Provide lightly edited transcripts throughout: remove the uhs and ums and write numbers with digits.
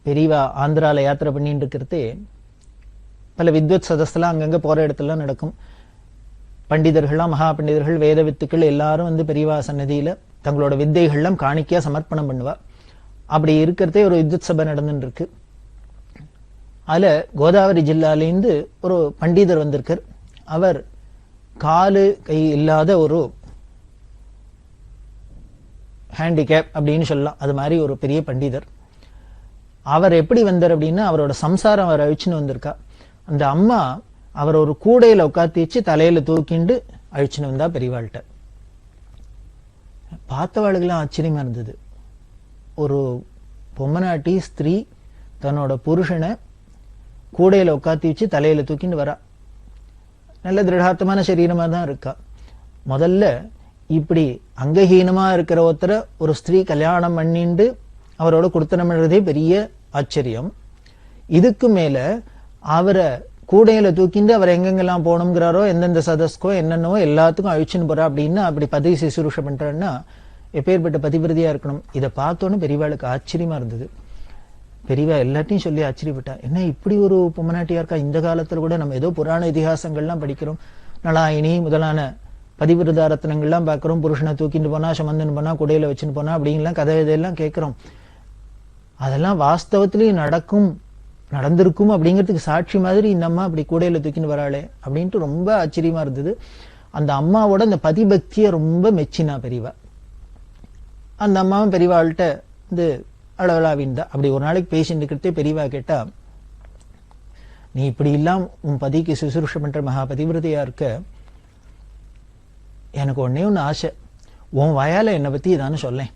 பெரியவா ஆந்திரால யாத்திரை பண்ணிட்டு இருக்கிறதே பல வித்வத் சதஸ்லாம் அங்கங்க போற இடத்துல நடக்கும். பண்டிதர்கள்லாம், மகா பண்டிதர்கள், வேத வித்துக்கள் எல்லாரும் வந்து பெரியவா சன்னதியில தங்களோட வித்தைகள்லாம் காணிக்கையா சமர்ப்பணம் பண்ணுவா. அப்படி இருக்கிறதே ஒரு வித்வத் சபை நடந்துட்டு இருக்கு. அதுல கோதாவரி ஜில்லாலேருந்து ஒரு பண்டிதர் வந்திருக்கார். அவர் காலு கை இல்லாத ஒரு ஹேண்டிகேப் அப்படின்னு சொல்லலாம், அது மாதிரி ஒரு பெரிய பண்டிதர். அவர் எப்படி வந்தார் அப்படின்னா, அவரோட சம்சாரம் அவர் அழிச்சுன்னு வந்திருக்கா. அந்த அம்மா அவர் ஒரு கூடையில உட்காத்தி வச்சு தலையில தூக்கிண்டு அழிச்சுன்னு வந்தா பெரியவாள்கிட்ட. பார்த்தவாளுக்கெல்லாம் ஆச்சரியமா இருந்தது. ஒரு பொம்மநாட்டி ஸ்திரீ தன்னோட புருஷனை கூடையில உட்காத்தி வச்சு தலையில தூக்கிண்டு வரா. நல்ல திருடார்த்தமான சரீரமா தான் இருக்கா. முதல்ல இப்படி அங்கஹீனமா இருக்கிற ஒருத்தரை ஒரு ஸ்திரீ கல்யாணம் பண்ணிண்டு அவரோட கொடுத்தனம் பண்றதே பெரிய ஆச்சரியம். இதுக்கு மேல அவரை கூடையில தூக்கிண்டு அவர் எங்கெங்கெல்லாம் போகணுங்கிறாரோ, எந்தெந்த சதஸ்கோ என்னென்னவோ எல்லாத்துக்கும் அழிச்சுன்னு போறா. அப்படின்னா அப்படி பதவி சிசுரூஷ பண்றான்னா எப்பேற்பட்ட பதிவிரதியா இருக்கணும். இதை பார்த்தோன்னு பெரியவாளுக்கு ஆச்சரியமா இருந்தது. பெரியவா எல்லாத்தையும் சொல்லி ஆச்சரியப்பட்டா. என்ன இப்படி ஒரு பொம்மநாட்டியா இருக்கா? இந்த காலத்துல கூட நம்ம ஏதோ புராண இதிகாசங்கள்லாம் படிக்கிறோம், நலாயினி முதலான பதிவிரதா ரத்னங்கள்லாம் பார்க்கிறோம். புருஷனை தூக்கிட்டு போனா, சமந்துன்னு போனா, குடையில வச்சுன்னு போனா அப்படின்லாம் கதை இதெல்லாம் கேட்கிறோம். அதெல்லாம் வாஸ்தவத்திலேயே நடந்திருக்கும் அப்படிங்கிறதுக்கு சாட்சி மாதிரி இந்த அம்மா அப்படி கூடையில தூக்கின்னு வராளே அப்படின்ட்டு ரொம்ப ஆச்சரியமா இருந்தது. அந்த அம்மாவோட அந்த பதிபக்தியை ரொம்ப மெச்சினா பெரியவா. அந்த அம்மாவும் பெரியவாள்கிட்ட இந்த அளவலாவின்தா. அப்படி ஒரு நாளைக்கு பேசிட்டு இருக்கிறதே பெரியவா கேட்டா, நீ இப்படி இல்லாம உன் பதிக்கு சுசுரூஷ பண்ற மகா பதிவிரதையா இருக்க, எனக்கு ஒன்னே ஒன்னு ஆசை, உன் வாயால என்னை பத்தி ஏதானு சொல்லேன்.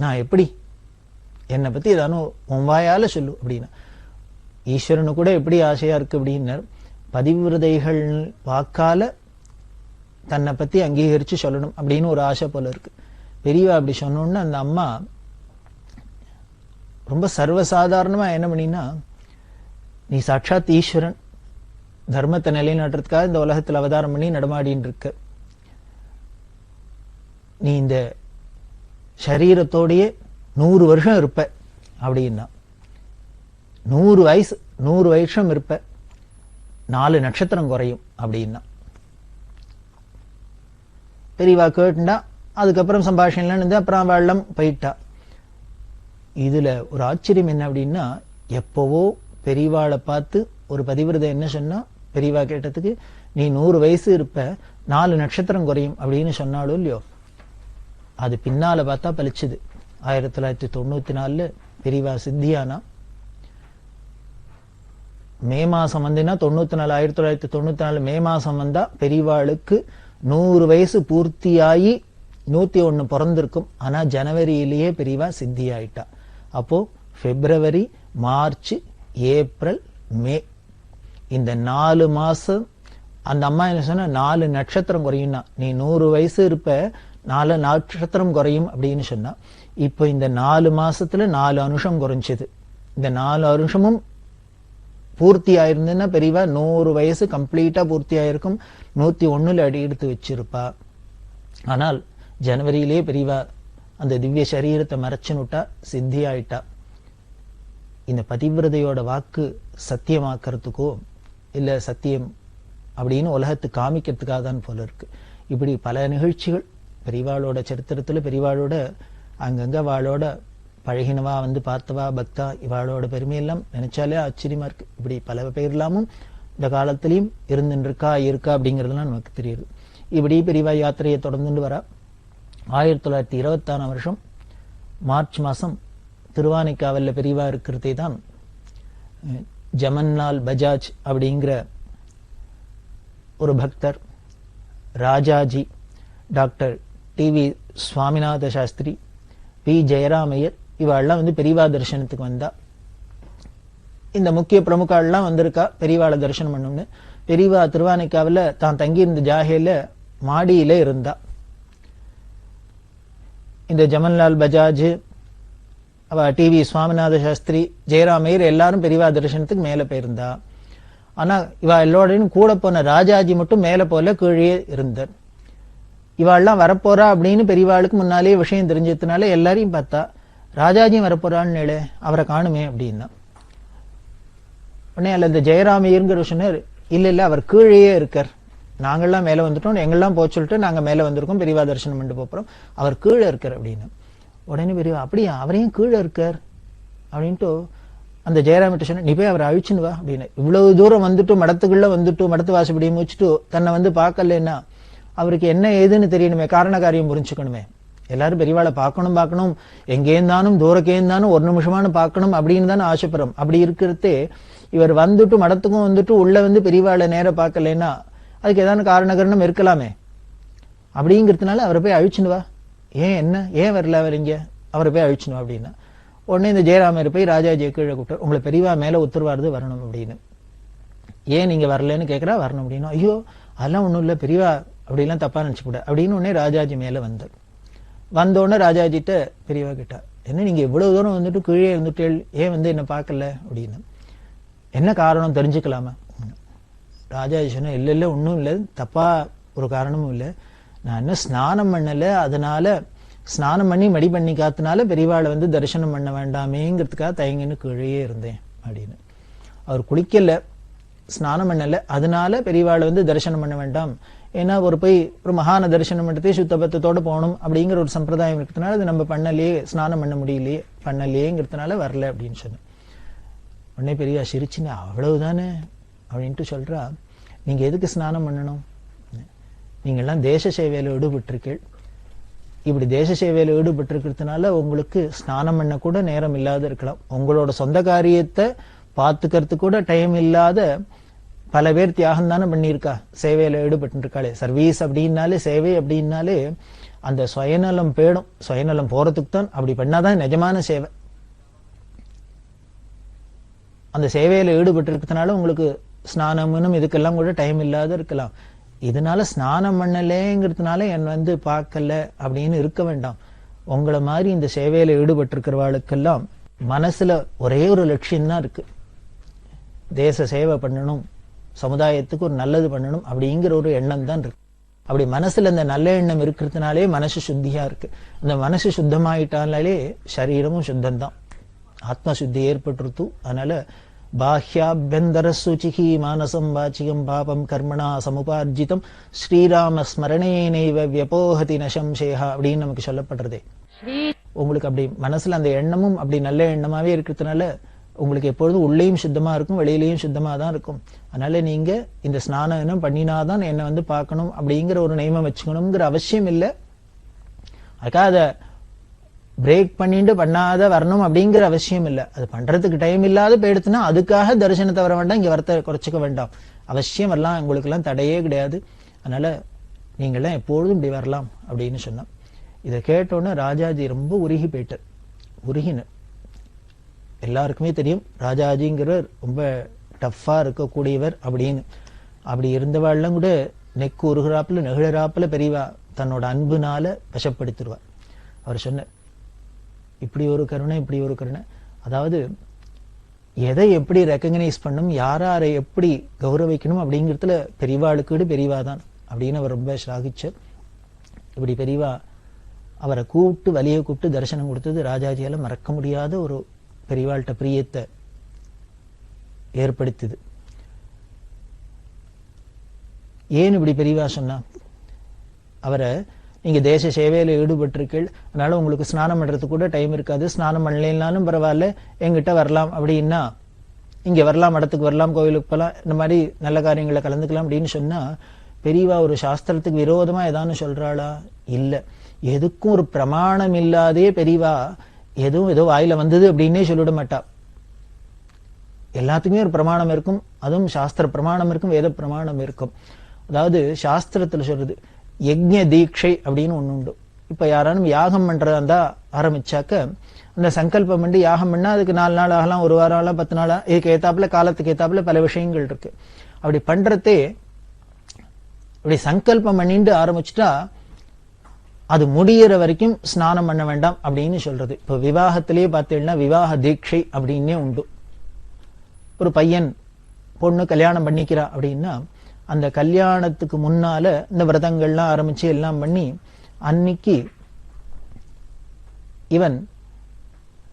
நான் எப்படி என்னை பத்தி ஏதானு உன் வாயால சொல்லு அப்படின்னா. ஈஸ்வரனு கூட எப்படி ஆசையா இருக்கு அப்படின்னார், பதிவிரதைகள் வாக்கால தன்னை பத்தி அங்கீகரிச்சு சொல்லணும் அப்படின்னு ஒரு ஆசை போல இருக்கு. பெரியவா அப்படி சொன்னோன்னு அந்த அம்மா ரொம்ப சர்வசாதாரணமா என்ன பண்ணினா, நீ சாட்சாத் ஈஸ்வரன், தர்மத்தை நிலைநாட்டுறதுக்காக இந்த உலகத்தில் அவதாரம் பண்ணி நடமாடின்னு இருக்க. நீ இந்த சரீரத்தோடையே 100 வருஷம் இருப்ப அப்படின்னா, 100 வருஷம் இருப்ப, 4 நட்சத்திரம் குறையும் அப்படின்னா. பெரியவா கேட்டுண்டா. அதுக்கப்புறம் சம்பாஷணம் இருந்து அப்புறம் வெள்ளம் போயிட்டா. இதுல ஒரு ஆச்சரியம் என்ன அப்படின்னா, எப்பவோ பெரியவாளை பார்த்து ஒரு பதிவிரதை என்ன சொன்னா, பெரியவா கேட்டதுக்கு நீ 100 வயசு இருப்ப, 4 நட்சத்திரம் குறையும் அப்படின்னு சொன்னாலும் இல்லையோ, அது பின்னால பார்த்தா பலிச்சுது. 1994 பெரியவா சித்தியானா. மே மாசம் வந்தீங்கன்னா 1994 மே மாசம் வந்தா பெரியவாளுக்கு 100 வயசு பூர்த்தியாகி 101 பிறந்திருக்கும். ஆனா ஜனவரியிலேயே பெரியவா சித்தி ஆயிட்டா. அப்போ பிப்ரவரி, மார்ச், ஏப்ரல், மே இந்த 4 மாசம் அந்த அம்மா என்ன சொன்னா, 4 நட்சத்திரம் குறையும்னா, நீ 100 வயசு இருப்ப, 4 நட்சத்திரம் குறையும் அப்படின்னு சொன்னா. இப்போ இந்த 4 மாசத்துல 4 அனுஷம் குறைஞ்சது. இந்த 4 அனுஷமும் பூர்த்தி ஆயிருந்ததுன்னா பெரியவா 100 வயசு கம்ப்ளீட்டா பூர்த்தி ஆயிருக்கும். 101 அடி எடுத்து வச்சிருப்பா. ஆனால் ஜனவரியிலே பெரியவா அந்த திவ்ய சரீரத்தை மறைச்சுனுட்டா, சித்தி ஆயிட்டா. இந்த பதிவிரதையோட வாக்கு சத்தியமாக்கிறதுக்கோ இல்ல சத்தியம் அப்படின்னு உலகத்துக்கு காமிக்கிறதுக்காக தான் போல இருக்கு. இப்படி பல நிகழ்ச்சிகள் பெரியவாளோட சரித்திரத்துல, பெரியவாளோட அங்கங்க வாளோட பழகினவா, வந்து பார்த்தவா, பக்தா, இவாளோட பெருமையெல்லாம் நினைச்சாலே ஆச்சரியமா இருக்கு. இப்படி பல பேர் எல்லாமும் இந்த காலத்திலையும் இருக்கா அப்படிங்கிறதுலாம் நமக்கு தெரியுது. இப்படி பெரியவா யாத்திரையை தொடர்ந்துட்டு வரா. 1926 வருஷம் மார்ச் மாசம் திருவானைக்காவல்ல பெரியவா இருக்கிறதே தான் ஜமன்லால் பஜாஜ் அப்படிங்கிற ஒரு பக்தர், Rajaji, doctor TV Swaminatha Sastri, P Jayaramaiyer, இவாள்லாம் வந்து பெரியவா தரிசனத்துக்கு வந்தா. இந்த முக்கிய பிரமுகாள்லாம் வந்திருக்கா பெரியவாளை தரிசனம் பண்ணணும்னு. பெரியவா திருவானைக்காவில தான் தங்கியிருந்த ஜாகையில மாடியில இருந்தா. இந்த ஜமன்லால் பஜாஜ், டிவி சுவாமிநாத சாஸ்திரி, ஜெயராமையர் எல்லாரும் பெரியவா தரிசனத்துக்கு மேல போயிருந்தா. ஆனா இவா எல்லோடையும் கூட போன ராஜாஜி மட்டும் மேல போல கீழே இருந்தார். இவாள்லாம் வரப்போறா அப்படின்னு பெரியவாளுக்கு முன்னாலே விஷயம் தெரிஞ்சதுனால எல்லாரையும் பார்த்தா. ராஜாஜியும் வரப்போறான்னு அவரை காணுமே அப்படின்னா உடனே அல்ல இந்த ஜெயராமையருங்கிற சொன்னார், இல்ல அவர் கீழேயே இருக்கார், நாங்கள்லாம் மேல வந்துட்டோம், எங்கெல்லாம் போக சொல்லிட்டு நாங்க மேல வந்திருக்கோம், பெரியவா தரிசனம் பண்ணிட்டு போறோம், அவர் கீழே இருக்கார் அப்படின்னு. உடனே பெரியவா அப்படியா அவரையும் கீழே இருக்கார் அப்படின்ட்டு அந்த ஜெயராமிட்ட சொன்ன, நீ போய் அவரை அழிச்சுன்னு வா அப்படின்னு. இவ்வளவு தூரம் வந்துட்டு மடத்துக்குள்ள வந்துட்டு மடத்து வாசப்படியை முடிச்சுட்டு தன்னை வந்து பார்க்கலன்னா அவருக்கு என்ன ஏதுன்னு தெரியணுமே, காரண காரியம் புரிஞ்சுக்கணுமே. எல்லாரும் பெரியவாளை பார்க்கணும், எங்கேருந்தானும் தூரக்கேந்தானும் ஒரு நிமிஷமானு பார்க்கணும் அப்படின்னு தானே ஆசைப்படுறோம். அப்படி இருக்கிறதே இவர் வந்துட்டு மடத்துக்கும் வந்துட்டு உள்ள வந்து பெரியவாளை நேர பார்க்கலன்னா அதுக்கு ஏதாவது காரணகரணம் இருக்கலாமே. அப்படிங்கிறதுனால அவரை போய் அழிச்சுன்னு வா. ஏன் வரல அவர் இங்க, அவரை போய் அழிச்சுன்னு வா அப்படின்னா உடனே இந்த ஜெயராமர் போய் ராஜாஜியை கீழே கூப்பிட்டார், உங்களை பெரியவா மேல உத்தரவாருது வரணும் அப்படின்னு. ஏன் நீங்க வரலன்னு கேட்கிறா, வரணும் அப்படின்னா, ஐயோ அதெல்லாம் ஒண்ணும் இல்லை பெரியவா அப்படிலாம் தப்பா நினைச்சுக்கூட அப்படின்னு உடனே ராஜாஜி மேல வந்தார். வந்தோடனே ராஜாஜிட்ட பெரியவா கேட்டா, என்ன நீங்க இவ்வளவு தூரம் வந்துட்டு கீழே இருந்துட்டு ஏன் வந்து என்ன பார்க்கல அப்படின்னு, என்ன காரணம் தெரிஞ்சுக்கலாமா? ராஜாஜி சொன்ன, இல்ல ஒன்றும் இல்லை, தப்பா ஒரு காரணமும் இல்லை, நான் என்ன ஸ்நானம் பண்ணல, அதனால ஸ்நானம் பண்ணி மடி பண்ணி காத்துனால பெரியவாளை வந்து தரிசனம் பண்ண வேண்டாமேங்கிறதுக்காக தயங்கின்னு கீழே இருந்தேன் அப்படின்னு. அவர் குளிக்கல, ஸ்நானம் பண்ணல, அதனால பெரியவாளை வந்து தரிசனம் பண்ண வேண்டாம், ஏன்னா ஒரு மகான தரிசனம் பண்ணிட்டே சுத்தபத்தத்தோடு போகணும் அப்படிங்கிற ஒரு சம்பிரதாயம் இருக்கிறதுனால அது நம்ம பண்ணலையே, ஸ்நானம் பண்ண முடியலையே, பண்ணலையேங்கிறதுனால வரல அப்படின்னு சொன்னேன். உடனே பெரியவா சிரிச்சுன்னு, அவ்வளவுதானே அப்படின்ட்டு சொல்றா, நீங்க எதுக்கு ஸ்நானம் பண்ணணும், நீங்கள்லாம் தேச சேவையில ஈடுபட்டிருக்கீள், இப்படி தேச சேவையில ஈடுபட்டிருக்கிறதுனால உங்களுக்கு ஸ்நானம் பண்ண கூட நேரம் இல்லாத இருக்கலாம், உங்களோட சொந்த காரியத்தை பார்த்துக்கிறதுக்கு கூட டைம் இல்லாத பல பேர் தியாகம் தானே பண்ணியிருக்கா, சேவையில ஈடுபட்டு இருக்காளே. சர்வீஸ் அப்படின்னாலே, சேவை அப்படின்னாலே அந்த சுயநலம் போயிடும், சுயநலம் போறதுக்கு தான், அப்படி பண்ணாதான் நிஜமான சேவை. அந்த சேவையில ஈடுபட்டு இருக்கிறதுனால உங்களுக்கு ஸ்நானமும் இதுக்கெல்லாம் கூட டைம் இல்லாத இருக்கலாம், இதனால ஸ்நானம் பண்ணலேங்கிறதுனால என் வந்து பார்க்கல அப்படின்னு இருக்க வேண்டாம். உங்களை மாதிரி இந்த சேவையில ஈடுபட்டு இருக்கிறவாளுக்கெல்லாம் மனசுல ஒரே ஒரு லட்சியம் தான் இருக்கு, தேச சேவை பண்ணணும், சமுதாயத்துக்கு ஒரு நல்லது பண்ணணும் அப்படிங்கிற ஒரு எண்ணம் தான் இருக்கு. அப்படி மனசுல அந்த நல்ல எண்ணம் இருக்கிறதுனாலே மனசு சுத்தியா இருக்கு. அந்த மனசு சுத்தமாயிட்டாலே சரீரமும் சுத்தம்தான், ஆத்ம சுத்தி ஏற்பட்டுருத்து. அதனால பாஹ்யாபியந்தர சுச்சிகி மானசம் வாச்சிகம் பாபம் கர்மணா சமுபார்ஜிதம் ஸ்ரீராம ஸ்மரணேனைவ வியபோஹதி நசம்சேஹா அப்படின்னு நமக்கு சொல்லப்படுறதே. உங்களுக்கு அப்படி மனசுல அந்த எண்ணமும் அப்படி நல்ல எண்ணமாவே இருக்கிறதுனால உங்களுக்கு எப்பொழுதும் உள்ளேயும் சுத்தமா இருக்கும், வெளியிலையும் சுத்தமா தான் இருக்கும். அதனால நீங்க இந்த ஸ்நானம் பண்ணினாதான் என்னை வந்து பார்க்கணும் அப்படிங்கிற ஒரு நியமம் வச்சுக்கணுங்கிற அவசியம் இல்லை. அதுக்காக அதை பிரேக் பண்ணிட்டு பண்ணாத வரணும் அப்படிங்கிற அவசியம் இல்லை. அது பண்றதுக்கு டைம் இல்லாத போயிடுச்சுன்னா அதுக்காக தரிசனத்தை வர வேண்டாம், இங்க வரத்தை குறைச்சிக்க வேண்டாம், அவசியம் வரலாம், உங்களுக்கு எல்லாம் தடையே கிடையாது. அதனால நீங்கள்லாம் எப்பொழுதும் இப்படி வரலாம் அப்படின்னு சொன்னோம். இதை கேட்டோன்னே ராஜாஜி ரொம்ப உருகி போயிட்டார். உருகின எல்லாருக்குமே தெரியும் ராஜாஜிங்கிறவர் ரொம்ப டஃப்பா இருக்கக்கூடியவர் அப்படின்னு. அப்படி இருந்தவாள்லாம் கூட நெக்கு உருகிறாப்புல நெகிழறாப்புல பெரியவா தன்னோட அன்புனால வசப்படுத்திடுவார். அவர் சொன்னார், இப்படி ஒரு கருணை, இப்படி ஒரு கருணை, அதாவது எதை எப்படி ரெக்கக்னைஸ் பண்ணும், யாரை எப்படி கௌரவிக்கணும் அப்படிங்கிறதுல பெரியவாளுக்கு பெரியவா தான் அப்படின்னு அவர் ரொம்ப ஸ்லாகிச்சார். இப்படி பெரியவா அவரை கூப்பிட்டு வலியை கூப்பிட்டு தரிசனம் கொடுத்தது ராஜாஜியால மறக்க முடியாத ஒரு பெரியவாள்கிட்ட பிரியத்தை ஏற்படுத்துது. ஏன் இப்படி பெரியவா சொன்னா, அவரை நீங்க தேச சேவையில ஈடுபட்டிருக்கீள், அதனால உங்களுக்கு ஸ்நானம் பண்றதுக்கு கூட டைம் இருக்காது, ஸ்நானம் பண்ணலைன்னாலும் பரவாயில்ல எங்கிட்ட வரலாம் அப்படின்னா, இங்க வரலாம், மடத்துக்கு வரலாம், கோவிலுக்கு போகலாம், இந்த மாதிரி நல்ல காரியங்களை கலந்துக்கலாம் அப்படின்னு சொன்னா பெரியவா ஒரு சாஸ்திரத்துக்கு விரோதமா ஏதானு சொல்றாளா? இல்ல, எதுக்கும் ஒரு பிரமாணம் இல்லாதே பெரியவா எதுவும் ஏதோ வாயில வந்தது அப்படின்னே சொல்லிட மாட்டா. எல்லாத்துக்குமே ஒரு பிரமாணம் இருக்கும், அதுவும் சாஸ்திர பிரமாணம் இருக்கும், வேத பிரமாணம் இருக்கும். அதாவது சாஸ்திரத்துல சொல்றது யஜ்ஞ தீட்சை அப்படின்னு ஒண்ணு உண்டு. இப்ப யாராலும் யாகம் பண்றதா இருந்தா ஆரம்பிச்சாக்க அந்த சங்கல்பம் பண்ணி யாகம் பண்ணா அதுக்கு 4 நாள் ஆகலாம், 1 வாரம் ஆகலாம், 10 நாளா, இதுக்கு ஏத்தாப்புல காலத்துக்கு ஏத்தாப்புல பல விஷயங்கள் இருக்கு. அப்படி பண்றதே அப்படி சங்கல்பம் பண்ணிட்டு ஆரம்பிச்சுட்டா அது முடியற வரைக்கும் ஸ்நானம் பண்ண வேண்டாம் அப்படின்னு சொல்றது. இப்ப விவாகத்திலேயே பார்த்தீங்கன்னா விவாக தீட்சை அப்படின்னே உண்டு. ஒரு பையன் பொண்ணு கல்யாணம் பண்ணிக்கிறா அப்படின்னா அந்த கல்யாணத்துக்கு முன்னால இந்த விரதங்கள்லாம் ஆரம்பிச்சு எல்லாம் பண்ணி அன்னைக்கு இவன்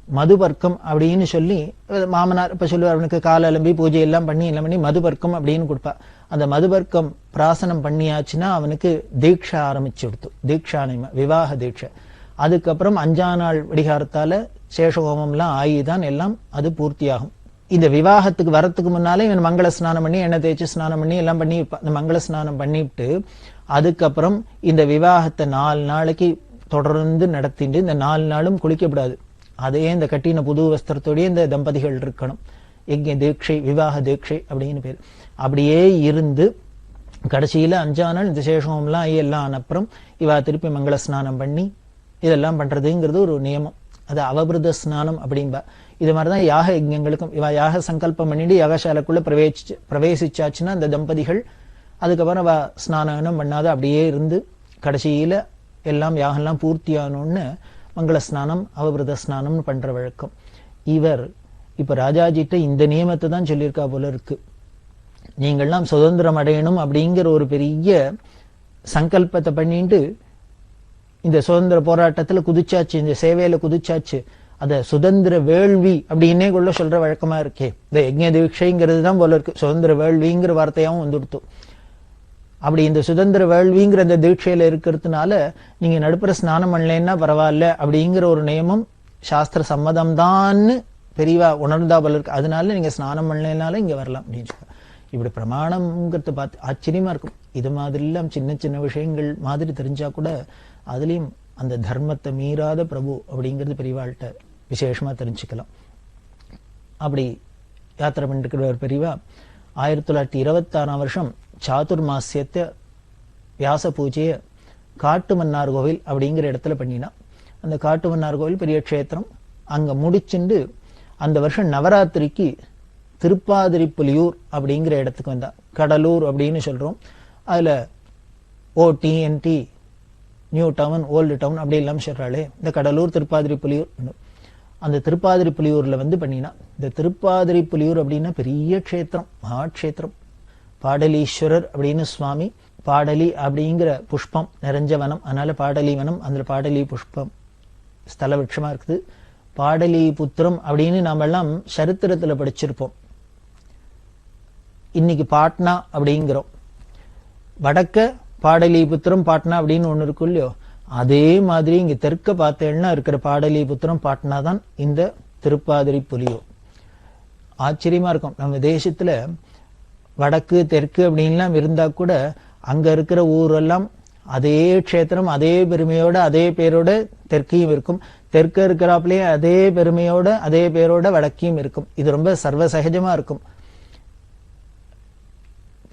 மதுபர்க்கம் அப்படின்னு சொல்லி, மாமனார் இப்ப சொல்லுவார், அவனுக்கு கால அலம்பி பூஜை எல்லாம் பண்ணி மதுபர்க்கம் அப்படின்னு கொடுப்பா. அந்த மதுபர்க்கம் பிராசனம் பண்ணியாச்சுன்னா அவனுக்கு தீட்சை ஆரம்பிச்சு கொடுத்து, தீட்சானிம விவாக தீட்சை. அதுக்கப்புறம் 5ஆம் நாள் விடிகாரத்தால சேஷஹோமம் எல்லாம் ஆகிதான் எல்லாம் அது பூர்த்தியாகும். இந்த விவாகத்துக்கு வரத்துக்கு முன்னாலே இவன் மங்கள ஸ்நானம் பண்ணி எண்ணெய் தேய்ச்சி ஸ்நானம் பண்ணி எல்லாம் பண்ணி இந்த மங்கள ஸ்நானம் பண்ணிவிட்டு அதுக்கப்புறம் இந்த விவாகத்தை 4 நாளைக்கு தொடர்ந்து நடத்திட்டு இந்த 4 நாளும் குளிக்கப்படாது. அதே இந்த கட்டின புது வஸ்திரத்தோடய இந்த தம்பதிகள் இருக்கணும். யஜ்ஞ தீட்சை விவாக தீட்சை அப்படின்னு பேர். அப்படியே இருந்து கடைசியில 5ஆம் நாள் இந்த சேஷம்லாம் எல்லாம் அப்புறம் இவா திருப்பி மங்கள ஸ்நானம் பண்ணி இதெல்லாம் பண்றதுங்கிறது ஒரு நியமம். அது அவபிருத ஸ்நானம் அப்படின்பா. இது மாதிரிதான் யாக யஜ்ஞங்களுக்கும் இவ யாக சங்கல்பம் பண்ணிட்டு யாகசாலைக்குள்ள பிரவேசிச்சாச்சுன்னா அந்த தம்பதிகள் அதுக்கப்புறம் அவ ஸ்நானம் பண்ணாத அப்படியே இருந்து கடைசியில எல்லாம் யாகெல்லாம் பூர்த்தியானோன்னு மங்கள ஸ்நானம் அவபிருத ஸ்நானம்னு பண்ற வழக்கம். இவர் இப்ப ராஜாஜிட்ட இந்த நியமத்தை தான் சொல்லியிருக்கா போல இருக்கு. நீங்கள்லாம் சுதந்திரம் அடையணும் அப்படிங்கிற ஒரு பெரிய சங்கல்பத்தை பண்ணிட்டு இந்த சுதந்திர போராட்டத்துல குதிச்சாச்சு, இந்த சேவையில குதிச்சாச்சு. அத சுதந்திர வேள்வி அப்படின்னே கொள்ள சொல்ற வழக்கமா இருக்கே. இந்த யஜ்ஞ தீட்சைங்கிறது தான் போல இருக்கு. சுதந்திர வேள்விங்கிற வார்த்தையாவும் வந்துடுத்து. அப்படி இந்த சுதந்திர வேள்விங்கிற அந்த தீட்சையில இருக்கிறதுனால நீங்க நடுப்புற ஸ்நானம் பண்ணலன்னா பரவாயில்ல அப்படிங்கிற ஒரு நியமம் சாஸ்திர சம்மதம் தான் பெரியவா உணர்ந்தா போல இருக்கு. அதனால நீங்க ஸ்நானம் பண்ணலனால இங்க வரலாம் அப்படின்னு சொல்ல. இப்படி பிரமாணம்ங்கிறத பார்த்து ஆச்சரியமா இருக்கும். இது மாதிரி எல்லாம் சின்ன சின்ன விஷயங்கள் மாதிரி தெரிஞ்சா கூட அதுலயும் அந்த தர்மத்தை மீறாத பிரபு அப்படிங்கிறது பெரியவாள்கிட்ட விசேஷமா தெரிஞ்சுக்கலாம். அப்படி யாத்திரை பண்ணிருக்கிறவர் பெரியவா 1926ஆம் வருஷம் சாதுர்மாசியத்தை வியாச பூஜைய காட்டு மன்னார் கோவில் அப்படிங்கிற இடத்துல பண்ணினா. அந்த காட்டு மன்னார் கோவில் பெரிய க்ஷேத்திரம். அங்க முடிச்சுண்டு அந்த வருஷம் நவராத்திரிக்கு திருப்பாதிரிப்புலியூர் அப்படிங்கிற இடத்துக்கு வந்தா. கடலூர் அப்படின்னு சொல்றோம். அதுல OTNT new town old town அப்படி இல்லாம சொல்றாளே இந்த கடலூர் திருப்பாதிரிப்புலியூர். அந்த திருப்பாதிரிப்புலியூர்ல பண்ணினா. இந்த திருப்பாதிரிப்புலியூர் அப்படின்னா பெரிய க்ஷேத்திரம், மகாட்சேத்திரம். பாடலீஸ்வரர் அப்படின்னு சுவாமி. பாடலி அப்படிங்கிற புஷ்பம் நிறைஞ்ச வனம், அதனால பாடலி வனம். அதுல பாடலி புஷ்பம் ஸ்தல விருட்சமா இருக்குது. பாடலி புத்திரம் அப்படின்னு நாம எல்லாம் சரித்திரத்துல படிச்சிருப்போம். இன்னைக்கு பாட்னா அப்படிங்கிறோம். வடக்க பாடலிபுத்திரம் பாட்னா அப்படின்னு ஒண்ணு இருக்கும் இல்லையோ, அதே மாதிரி இங்க தெற்க பார்த்தேன்னா இருக்கிற பாடலிபுத்திரம் பாட்னா தான் இந்த திருப்பாதிரிப்புலியூர். ஆச்சரியமா இருக்கும். நம்ம தேசத்துல வடக்கு தெற்கு அப்படின்லாம் இருந்தா கூட அங்க இருக்கிற ஊரெல்லாம் அதே க்ஷேத்திரம் அதே பெருமையோட அதே பேரோட தெற்கையும் இருக்கும். தெற்க இருக்கிறாப்லயே அதே பெருமையோட அதே பேரோட வடக்கையும் இருக்கும். இது ரொம்ப சர்வசகஜமா இருக்கும்.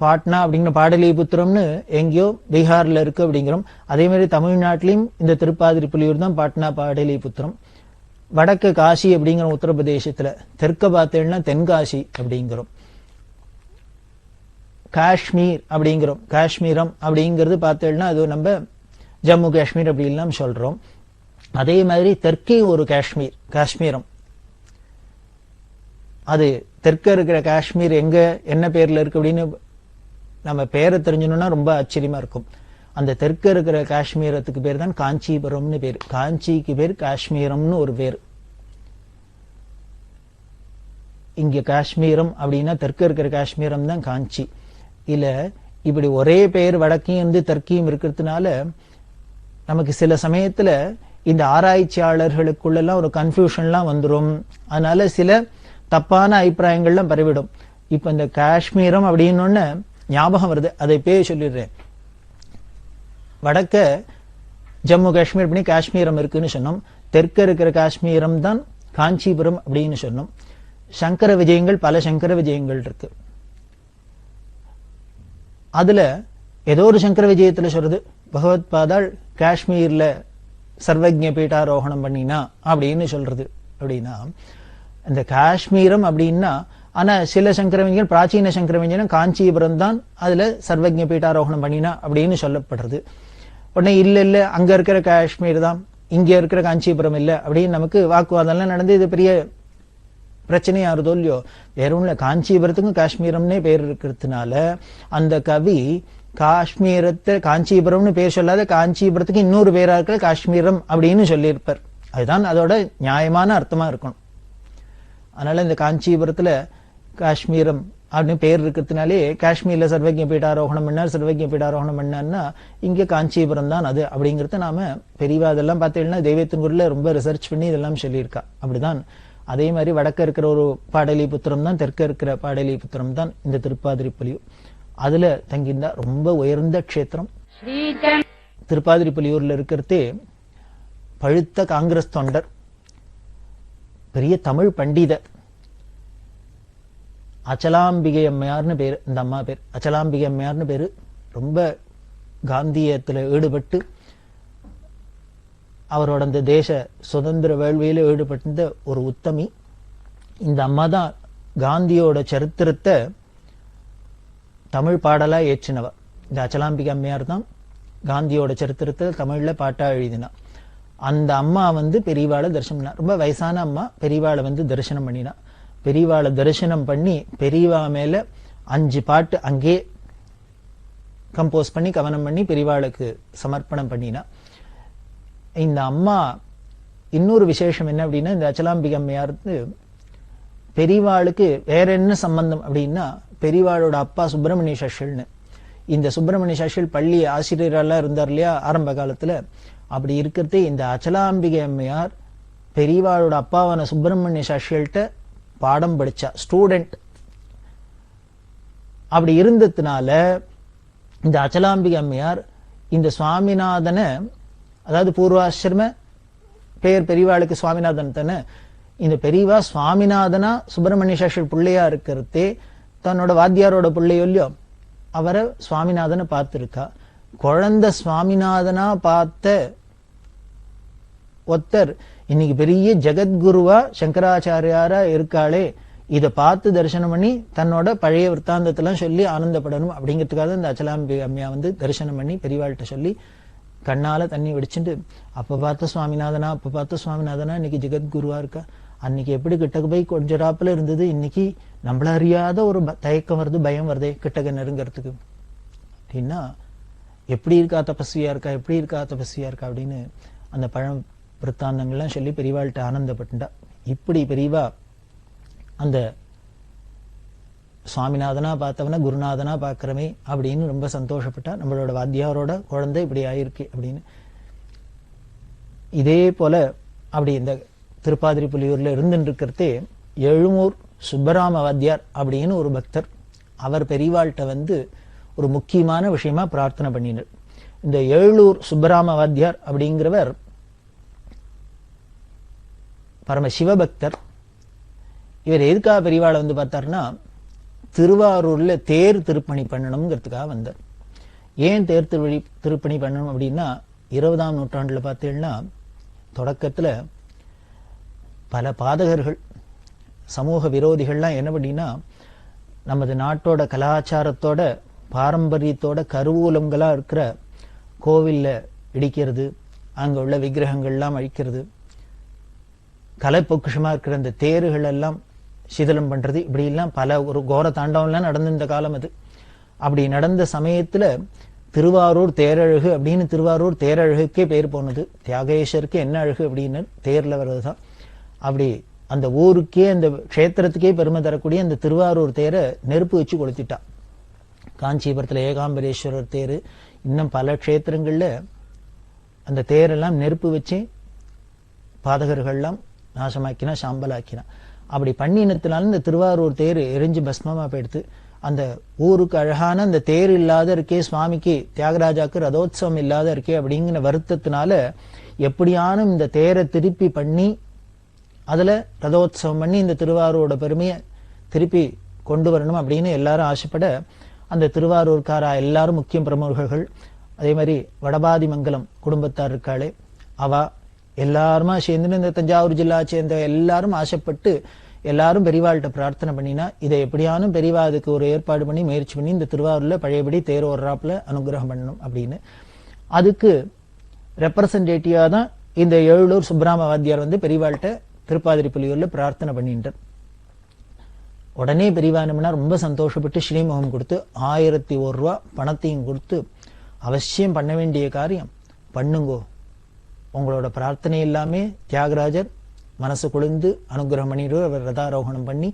பாட்னா அப்படிங்கிற பாடலிபுத்திரம்னு எங்கேயோ பீகார்ல இருக்கு அப்படிங்கிறோம். அதே மாதிரி தமிழ்நாட்டிலையும் இந்த திருப்பாதிரிப்புலியூர் தான் பாட்னா பாடலிபுத்திரம். வடக்கு காசி அப்படிங்கிற உத்தரப்பிரதேசத்துல, தெற்க பார்த்தேன்னா தென்காசி அப்படிங்கிறோம். காஷ்மீர் அப்படிங்கிறோம். காஷ்மீரம் அப்படிங்கிறது பார்த்தேன்னா அது நம்ம ஜம்மு காஷ்மீர் அப்படி எல்லாம் சொல்றோம். அதே மாதிரி தெற்கே ஒரு காஷ்மீர், காஷ்மீரம். அது தெற்க இருக்கிற காஷ்மீர் எங்க என்ன பேர்ல இருக்கு அப்படின்னு நம்ம பேரை தெரிஞ்சணும்னா ரொம்ப ஆச்சரியமா இருக்கும். அந்த தெற்க இருக்கிற காஷ்மீரத்துக்கு பேர் தான் காஞ்சிபுரம்னு பேர். காஞ்சிக்கு பேர் காஷ்மீரம்னு ஒரு பேர். இங்க காஷ்மீரம் அப்படின்னா தெற்க இருக்கிற காஷ்மீரம் தான் காஞ்சி. இல்ல இப்படி ஒரே பெயர் வடக்கையும் தெற்கையும் இருக்கிறதுனால நமக்கு சில சமயத்துல இந்த ஆராய்ச்சியாளர்களுக்குள்ளெல்லாம் ஒரு கன்ஃபியூஷன்லாம் வந்துடும். அதனால சில தப்பான அபிப்பிராயங்கள்லாம் பரவிடும். இப்ப இந்த காஷ்மீரம் அப்படின்னு ஞாபகம் வருது, அதை பேர் சொல்லிடுறேன். வடக்க ஜம்மு காஷ்மீர் பண்ணி காஷ்மீரம் இருக்குன்னு சொன்னோம். தெற்க இருக்கிற காஷ்மீரம் தான் காஞ்சிபுரம் அப்படின்னு சொன்னோம். சங்கர விஜயங்கள், பல சங்கர விஜயங்கள் இருக்கு. அதுல ஏதோ ஒரு சங்கர விஜயத்துல சொல்றது பகவத் பாதாள் காஷ்மீர்ல சர்வஜ்ஞ பீட்டாரோகணம் பண்ணினா அப்படின்னு சொல்றது. அப்படின்னா இந்த காஷ்மீரம் அப்படின்னா, ஆனா சில சங்கரவிஞர்கள் பிராச்சீன சங்கரவிஞரும் காஞ்சிபுரம் தான் அதுல சர்வஜ்ஞ பீட்டாரோகணம் பண்ணினா அப்படின்னு சொல்லப்படுறது. உடனே இல்ல அங்க இருக்கிற காஷ்மீர் தான், இங்க இருக்கிற காஞ்சிபுரம் இல்ல அப்படின்னு நமக்கு வாக்குவாதம்லாம் நடந்து இது பெரிய பிரச்சனையா இருதோ இல்லையோ. வேற ஒண்ணுல காஞ்சிபுரத்துக்கும் காஷ்மீரம்னே பேர் இருக்கிறதுனால அந்த கவி காஷ்மீரத்தை காஞ்சிபுரம்னு பேர் சொல்லாத காஞ்சிபுரத்துக்கு இன்னொரு பேரா இருக்கிற காஷ்மீரம் அப்படின்னு சொல்லியிருப்பார். அதுதான் அதோட நியாயமான அர்த்தமா இருக்கணும். அதனால இந்த காஞ்சிபுரத்துல காஷ்மீரம் அப்படின்னு பேர் இருக்கிறதுனாலே காஷ்மீர்ல சர்வஜ்ஞ பீடாரோகணம் பண்ணார், சர்வஜ்ஞ பீடாரோகணம் பண்ணார்னா இங்க காஞ்சிபுரம் தான் அது அப்படிங்கறத நாம பெரியவா அதெல்லாம் பார்த்தீங்கன்னா தெய்வத்தின்குள்ள ரொம்ப ரிசர்ச் பண்ணி இதெல்லாம் சொல்லியிருக்கா. அப்படிதான் அதே மாதிரி வடக்க இருக்கிற ஒரு பாடலிபுத்திரம் தான், தெற்க இருக்கிற பாடலிபுத்திரம் தான் இந்த திருப்பாதிரிப்புலியூர். அதுல தங்கியிருந்தா ரொம்ப உயர்ந்த க்ஷேத்திரம். திருப்பாதிரிப்புலியூர்ல இருக்கிறதே பழுத்த காங்கிரஸ் தொண்டர், பெரிய தமிழ் பண்டிதர், அச்சலாம்பிகை அம்மையார்னு பேரு. இந்த அம்மா பேர் அச்சலாம்பிகை அம்மையார்னு பேரு. ரொம்ப காந்தியத்துல ஈடுபட்டு அவரோட அந்த தேச சுதந்திர வேள்வியில ஈடுபட்டிருந்த ஒரு உத்தமி. இந்த அம்மா தான் காந்தியோட சரித்திரத்தை தமிழ் பாடலா ஏற்றினவ. இந்த அச்சலாம்பிகை அம்மையார் தான் காந்தியோட சரித்திரத்தை தமிழ்ல பாட்டா எழுதினா. அந்த அம்மா பெரியவாளை தரிசனம் பண்ணா. ரொம்ப வயசான அம்மா பெரியவாளை தரிசனம் பண்ணினா. பெரியவாளை தரிசனம் பண்ணி பெரியவா மேல 5 பாட்டு அங்கே கம்போஸ் பண்ணி கவனம் பண்ணி பெரியவாளுக்கு சமர்ப்பணம் பண்ணினா. இந்த அம்மா இன்னொரு விசேஷம் என்ன அப்படின்னா, இந்த அச்சலாம்பிகை அம்மையாருக்கு பெரியவாளுக்கு வேற என்ன சம்பந்தம் அப்படின்னா, பெரியவாளோட அப்பா சுப்பிரமணிய சஷ்யல்னு. இந்த சுப்பிரமணிய சஷ்யல் பள்ளி ஆசிரியரெல்லாம் இருந்தார் இல்லையா ஆரம்ப காலத்துல. அப்படி இருக்கிறதே இந்த அச்சலாம்பிகை அம்மையார் பெரியவாளோட அப்பாவான சுப்பிரமணிய சஷ்யல்கிட்ட பாடம் படிச்சா, ஸ்டூடெண்ட். அப்படி இருந்ததுனால இந்த அச்சலாம்பிகை அம்மையார் இந்த சுவாமிநாதனை, அதாவது பூர்வாசிரம பேர் பெரியவாளுக்கு சுவாமிநாதன் தானே, இந்த பெரியவா சுவாமிநாதனா சுப்பிரமணிய சஷ்யல் பிள்ளையா இருக்கிறதே தன்னோட வாத்தியாரோட பிள்ளையோ அவரை சுவாமிநாதனை பார்த்திருக்கா. குழந்தை சுவாமிநாதனா பார்த்த ஒருத்தர் இன்னைக்கு பெரிய ஜெகத்குருவா சங்கராச்சாரியாரா இருக்காளே, இதை பார்த்து தரிசனம் பண்ணி தன்னோட பழைய விற்த்தாந்தத்தெல்லாம் சொல்லி ஆனந்தப்படணும் அப்படிங்கிறதுக்காக இந்த அச்சலாம்பிகை அம்மையா தரிசனம் பண்ணி பெரியவாள்கிட்ட சொல்லி கண்ணால தண்ணி வெடிச்சுட்டு, அப்ப பார்த்த சுவாமிநாதனா அப்ப பார்த்த சுவாமிநாதனா இன்னைக்கு ஜெகத்குருவா இருக்கா. அன்னைக்கு எப்படி கிட்டக்கு போய் கொஞ்சராப்புல இருந்தது, இன்னைக்கு நம்மள அறியாத ஒரு தயக்கம் வருது, பயம் வருதே கிட்டக்க நெருங்கிறதுக்கு அப்படின்னா, எப்படி இருக்கா தபஸ்வியா இருக்கா, எப்படி இருக்கா தபஸ்வியா இருக்கா அப்படின்னு அந்த பழம் விற்த்தாந்தங்கள்லாம் சொல்லி பெரியவாள்கிட்ட ஆனந்தப்பட்டுண்டா. இப்படி பெரியவா அந்த சுவாமிநாதனா பார்த்தவன குருநாதனா பார்க்கிறமே அப்படின்னு ரொம்ப சந்தோஷப்பட்டா. நம்மளோட வாத்தியாரோட குழந்தை இப்படி ஆயிருக்கு அப்படின்னு. இதே போல அப்படி இந்த திருப்பாதிரிப்புலியூர்ல இருந்துட்டு இருக்கிறதே எழுமூர் சுப்பராம வாத்தியார் அப்படின்னு ஒரு பக்தர். அவர் பெரியவாள்கிட்ட ஒரு முக்கியமான விஷயமா பிரார்த்தனை பண்ணினார். இந்த ஏழூர் சுப்பராம வாத்தியார் அப்படிங்கிறவர் பரம சிவபக்தர். இவர் எதுக்காக பெரியவாளை பார்த்தாருன்னா, திருவாரூர்ல தேர் திருப்பணி பண்ணணுங்கிறதுக்காக வந்தார். ஏன் தேர் திருப்பணி பண்ணணும் அப்படின்னா, 20ஆம் நூற்றாண்டுல பார்த்தீங்கன்னா தொடக்கத்துல பல பாதகர்கள் சமூக விரோதிகள்லாம் என்ன பண்ணினா, நமது நாட்டோட கலாச்சாரத்தோட பாரம்பரியத்தோட கருவூலங்களா இருக்கிற கோவில்ல இடிக்கிறது, அங்க உள்ள விக்கிரகங்கள்லாம் அழிக்கிறது, கலை பொக்குஷமா இருக்கிற அந்த தேர்கள் எல்லாம் சிதிலம் பண்றது, இப்படி எல்லாம் பல ஒரு கோர தாண்டவம்லாம் நடந்த காலம் அது. அப்படி நடந்த சமயத்துல திருவாரூர் தேரழகு அப்படின்னு திருவாரூர் தேரழகுக்கே பேர் போனது. தியாகேஸ்வருக்கு என்ன அழகு அப்படின்னு தேர்ல வர்றதுதான். அப்படி அந்த ஊருக்கே அந்த க்ஷேத்திரத்துக்கே பெருமை தரக்கூடிய அந்த திருவாரூர் தேரை நெருப்பு வச்சு கொளுத்திட்டா. காஞ்சிபுரத்துல ஏகாம்பரேஸ்வரர் தேரு, இன்னும் பல க்ஷேத்திரங்கள்ல அந்த தேரெல்லாம் நெருப்பு வச்சு பாதகர்கள்லாம் நாசமாக்கினா, சாம்பலாக்கினா. அப்படி பண்ணினத்தினால இந்த திருவாரூர் தேர் எரிஞ்சு பஸ்மமா போயிடுத்து. அந்த ஊருக்கு அழகான அந்த தேர் இல்லாத இருக்கே, சுவாமிக்கு தியாகராஜாக்கு ரதோத்சவம் இல்லாத இருக்கே அப்படிங்கிற வருத்தத்தினால எப்படியானும் இந்த தேரை திருப்பி பண்ணி அதுல ரதோத்சவம் பண்ணி இந்த திருவாரூரோட பெருமையை திருப்பி கொண்டு வரணும் அப்படின்னு எல்லாரும் ஆசைப்பட, அந்த திருவாரூர்காரா எல்லாரும் முக்கிய பிரமுகர்கள், அதே மாதிரி வடபாதிமங்கலம் குடும்பத்தார் இருக்காளே அவ எல்லாருமா சேர்ந்து இந்த தஞ்சாவூர் ஜில்லா சேர்ந்த எல்லாரும் ஆசைப்பட்டு எல்லாரும் பெரியவாள்கிட்ட பிரார்த்தனை பண்ணினா, இதை எப்படியானும் பெரியவா அதுக்கு ஒரு ஏற்பாடு பண்ணி முயற்சி பண்ணி இந்த திருவாரூர்ல பழையபடி தேர் ஓடுறாப்புல அனுகிரகம் பண்ணணும் அப்படின்னு. அதுக்கு ரெப்ரசன்டேட்டிவா தான் இந்த ஏழூர் சுப்பராம வாத்தியார் பெரியவாள்கிட்ட திருப்பாதிரிப்புலியூர்ல பிரார்த்தனை பண்ணிட்டார். உடனே பெரியவா என்ன ரொம்ப சந்தோஷப்பட்டு ஸ்ரீமுகம் கொடுத்து 1001 ரூபா பணத்தையும் கொடுத்து, அவசியம் பண்ண வேண்டிய காரியம் பண்ணுங்கோ, உங்களோட பிரார்த்தனை எல்லாமே தியாகராஜர் மனசு குளிர்ந்து அனுகிரகம் பண்ணிடுவார். அவர் ரதாரோகணம் பண்ணி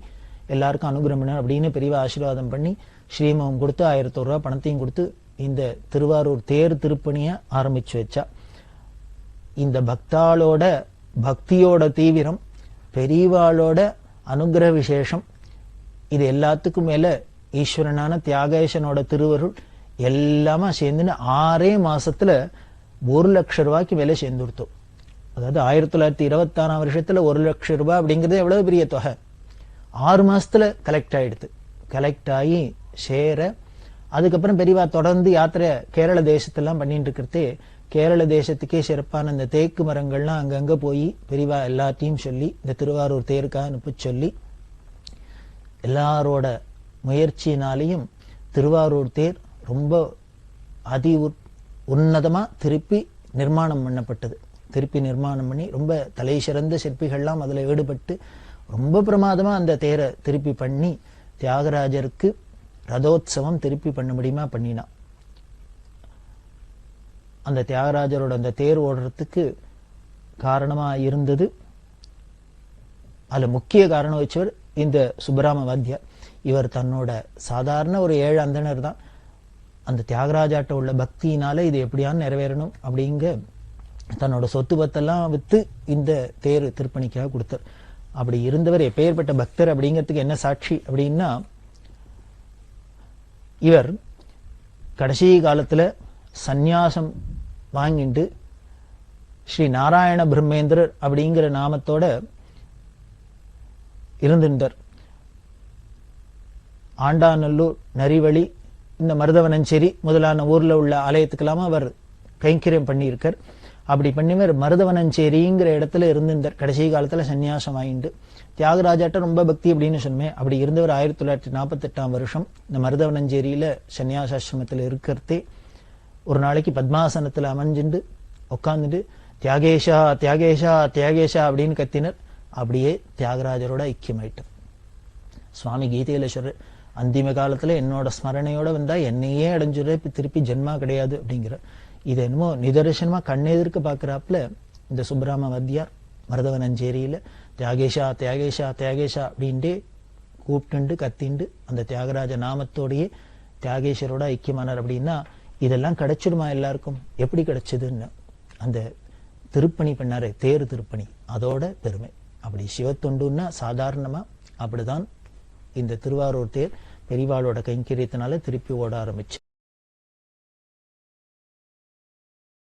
எல்லாருக்கும் அனுகிரகம் பண்ணார் அப்படின்னு பெரியவா ஆசீர்வாதம் பண்ணி ஸ்ரீமகம் கொடுத்து 1001 ரூபாய் பணத்தையும் கொடுத்து இந்த திருவாரூர் தேர் திருப்பணியை ஆரம்பிச்சு வச்சா. இந்த பக்தாளோட பக்தியோட தீவிரம், பெரியவாளோட அனுகிரக விசேஷம், இது எல்லாத்துக்கும் மேல ஈஸ்வரனான தியாகேசனோட திருவருள் எல்லாமே சேர்ந்துன்னு 6 மாசத்துல 1 லட்சம் ரூபாய்க்கு மேல சேர்ந்து கொடுத்தோம். அதாவது 1926 வருஷத்துல 1 லட்சம் ரூபாய் அப்படிங்கிறது எவ்வளவு பெரிய தொகை. 6 மாசத்துல கலெக்ட் ஆயிடுது. கலெக்ட் ஆகி சேர அதுக்கப்புறம் பெரியவா தொடர்ந்து யாத்திரை கேரள தேசத்தெல்லாம் பண்ணிட்டு இருக்கிறதே, கேரள தேசத்துக்கே சிறப்பான இந்த தேக்கு மரங்கள்லாம் அங்கங்க போய் பெரியவா எல்லாத்தையும் சொல்லி இந்த திருவாரூர் தேருக்காக அனுப்ப சொல்லி எல்லாரோட முயற்சியினாலையும் திருவாரூர் தேர் ரொம்ப அதி உன்னதமா திருப்பி நிர்மாணம் பண்ணப்பட்டது. திருப்பி நிர்மாணம் பண்ணி ரொம்ப தலை சிறந்த சிற்பிகள்லாம் அதுல ஈடுபட்டு ரொம்ப பிரமாதமா அந்த தேரை திருப்பி பண்ணி தியாகராஜருக்கு ரதோத்சவம் திருப்பி பண்ண முடியுமா பண்ணினா. அந்த தியாகராஜரோட அந்த தேர் ஓடுறதுக்கு காரணமா இருந்தது, அதுல முக்கிய காரணம் வச்சவர் இந்த சுப்பராம வாத்தியார். இவர் தன்னோட சாதாரண ஒரு 7 அந்தணர் தான். அந்த தியாகராஜாட்ட உள்ள பக்தியினால இது எப்படியான்னு நிறைவேறணும் அப்படிங்க தன்னோட சொத்து பத்தெல்லாம் வித்து இந்த தேர் திருப்பணிக்காக கொடுத்தார். அப்படி இருந்தவர் எப்பேற்பட்ட பக்தர் அப்படிங்கிறதுக்கு என்ன சாட்சி அப்படின்னா, இவர் கடைசி காலத்துல சந்நியாசம் வாங்கிட்டு ஸ்ரீ நாராயண பிரம்மேந்திரர் அப்படிங்கிற நாமத்தோட இருந்திருந்தார். ஆண்டாநல்லூர், நரிவழி, இந்த மருதவனஞ்சேரி முதலான ஊர்ல உள்ள ஆலயத்துக்கெல்லாம அவர் கைங்கரியம் பண்ணியிருக்கார். அப்படி பண்ணிவர் மருதவனஞ்சேரிங்கிற இடத்துல இருந்திருந்தார். கடைசி காலத்துல சன்னியாசம் வாங்கிட்டு தியாகராஜாட்ட ரொம்ப பக்தி அப்படின்னு சொன்னேன். அப்படி இருந்தவர் 1948 வருஷம் இந்த மருதவனஞ்சேரியில சன்னியாசாசிரமத்துல இருக்கிறதே ஒரு நாளைக்கு பத்மாசனத்துல அமைஞ்சுண்டு உட்காந்துட்டு தியாகேஷா தியாகேஷா தியாகேஷா அப்படின்னு கத்தினர். அப்படியே தியாகராஜரோட ஐக்கியமாயிட்டார். சுவாமி கீதையில சொல்ற, அந்திம காலத்துல என்னோட ஸ்மரணையோட வந்தா என்னையே அடைஞ்சுற, திருப்பி ஜென்மா கிடையாது அப்படிங்கிற. இது என்னமோ நிதர்சனமா கண்ணெதிர்க்க பாக்குறாப்புல இந்த சுப்பராம வாத்தியார் மருதவனஞ்சேரியில தியாகேஷா தியாகேஷா தியாகேஷா அப்படின்ட்டு கூப்பிட்டு கத்திண்டு அந்த தியாகராஜ நாமத்தோடையே தியாகேஸ்வரோட ஐக்கியமானார். அப்படின்னா இதெல்லாம் கிடைச்சிடுமா எல்லாருக்கும்? எப்படி கிடைச்சதுன்னு அந்த திருப்பணி பண்ணாரு, தேர் திருப்பணி, அதோட பெருமை. அப்படி சிவத்தொண்டுன்னா சாதாரணமா அப்படிதான் இந்த திருவாரூர் தேர் பெரியவாளோட கைங்கரியத்தினால திருப்பி ஓட ஆரம்பிச்சு.